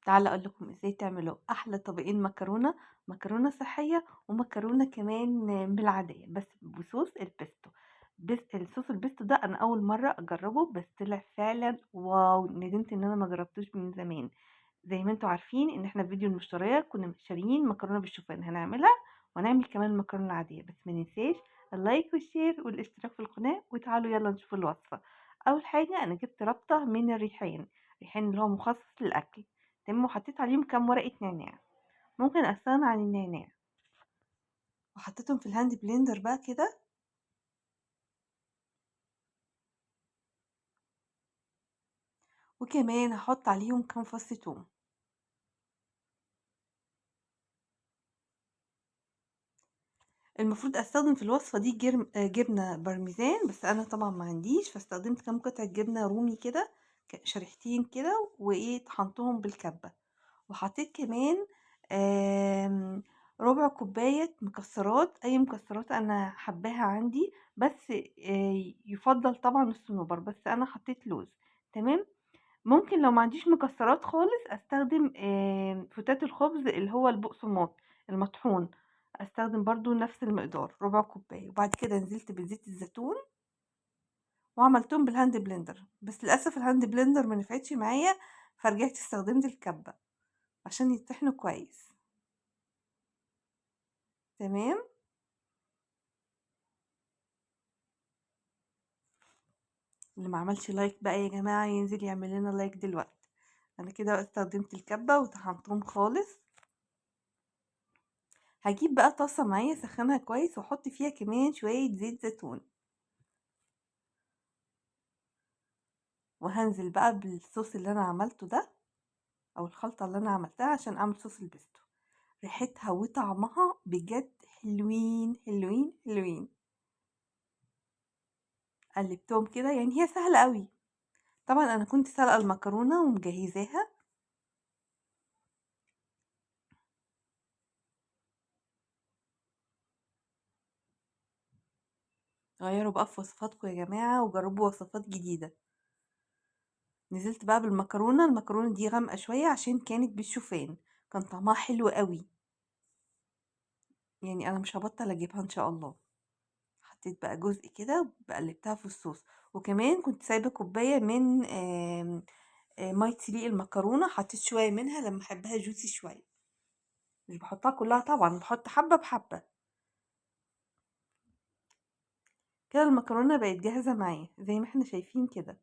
تعالوا اقول لكم ازاي تعملوا احلى طبقين مكرونه، مكرونه صحيه ومكرونه كمان بالعاديه بس بصوص البيستو. بس الصوص البيستو ده انا اول مره اجربه، بس طلع فعلا واو، ندمت ان انا ما جربتوش من زمان. زي ما انتوا عارفين ان احنا في فيديو المشتريات كنا شاريين مكرونه بالشوفان، هنعملها وهنعمل كمان المكرونه العاديه، بس ما ننساش اللايك والشير والاشتراك في القناه. وتعالوا يلا نشوف الوصفه. اول حاجه انا جبت ربطه من الريحان، الريحان اللي هو مخصص للاكل، تمام، وحطيت عليهم كام ورقة نعناع، ممكن استغنى عن النعناع، وحطيتهم في الهاند بلندر بقى كده. وكمان هحط عليهم كام فص توم. المفروض استخدم في الوصفة دي جبنة بارميزان، بس انا طبعا ما عنديش، فاستخدمت كام قطعة جبنة رومي كده، شريحتين كده، وايه طحنتهم بالكبة. وحطيت كمان آم، ربع كوباية مكسرات، اي مكسرات انا حباها عندي، بس يفضل طبعا الصنوبر، بس انا حطيت لوز. تمام. ممكن لو ما عنديش مكسرات خالص استخدم فتات الخبز اللي هو البقسماط المطحون، استخدم برضو نفس المقدار ربع كوباية. وبعد كده نزلت بزيت الزيتون وعملتهم بالهاند بلندر، بس للاسف الهاند بلندر ما نفعتش معايا، فرجعت استخدمت الكبة عشان يطحنوا كويس. تمام. اللي ما عملش لايك بقى يا جماعة ينزل يعمل لنا لايك دلوقتي. انا كده استخدمت الكبة وطحنتهم خالص. هجيب بقى طاسة معايا اسخنها كويس واحط فيها كمان شوية زيت زيتون، وهنزل بقى بالصوص اللي انا عملته ده، او الخلطة اللي انا عملتها عشان اعمل صوص البيستو. ريحتها وطعمها بجد حلوين حلوين حلوين. قلبتهم كده، يعني هي سهلة قوي. طبعا انا كنت سلقة المكرونة ومجهزاها. غيروا بقى في وصفاتكم يا جماعة وجربوا وصفات جديدة. نزلت بقى بالمكرونة، المكرونة دي غامقة شوية عشان كانت بالشوفان، كان طعمها حلو قوي، يعني انا مش هبطل اجيبها ان شاء الله. حطيت بقى جزء كده وقلبتها في الصوص. وكمان كنت سايبة كوباية من مية سليق المكرونة، حطيت شوية منها لما احبها جوسي شوية، مش بحطها كلها طبعا، بحط حبة بحبة. كده المكرونة بقت جاهزة معايا زي ما احنا شايفين كده.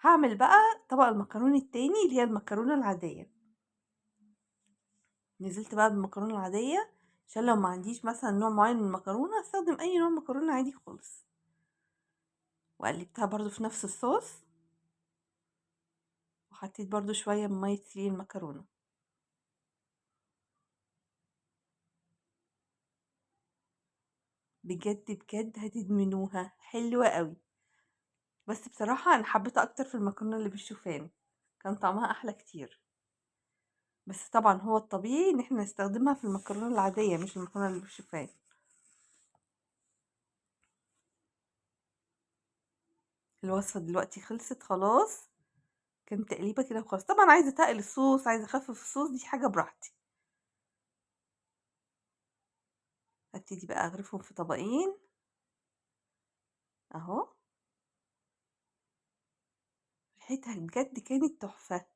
هعمل بقى طبق المكرونة التاني اللي هي المكرونة العادية. نزلت بقى بالمكرونة العادية عشان لو ما عنديش مثلا نوع معين من المكرونة استخدم اي نوع مكرونة عادي خالص. وقلبتها برضو في نفس الصوص، وحطيت برضو شوية من مية سليق المكرونة. بجد بجد هتدمنوها، حلوة قوي. بس بصراحة انا حبيتها اكتر في المكرونة اللي بالشوفان، كان طعمها احلى كتير. بس طبعا هو الطبيعي ان احنا نستخدمها في المكرونة العادية مش المكرونة اللي بالشوفان. الوصفة دلوقتي خلصت خلاص، كانت تقليبة كده وخلاص. طبعا عايزة تقل الصوص، عايزة اخفف الصوص، دي حاجة براحتي. هبتدي بقى اغرفهم في طبقين اهو. ريحتها بجد كانت تحفة.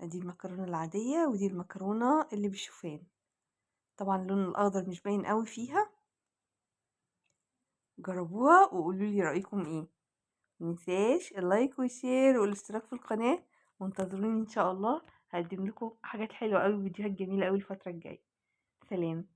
ادي المكرونة العادية ودي المكرونة اللي بالشوفان. طبعا اللون الاخضر مش باين قوي فيها. جربوها وقولوا لي رأيكم ايه. متنساش اللايك والشير والاشتراك في القناة، وانتظروني ان شاء الله، هقدم لكم حاجات حلوة قوي، فيديوهات جميلة قوي الفترة الجاية. سلام.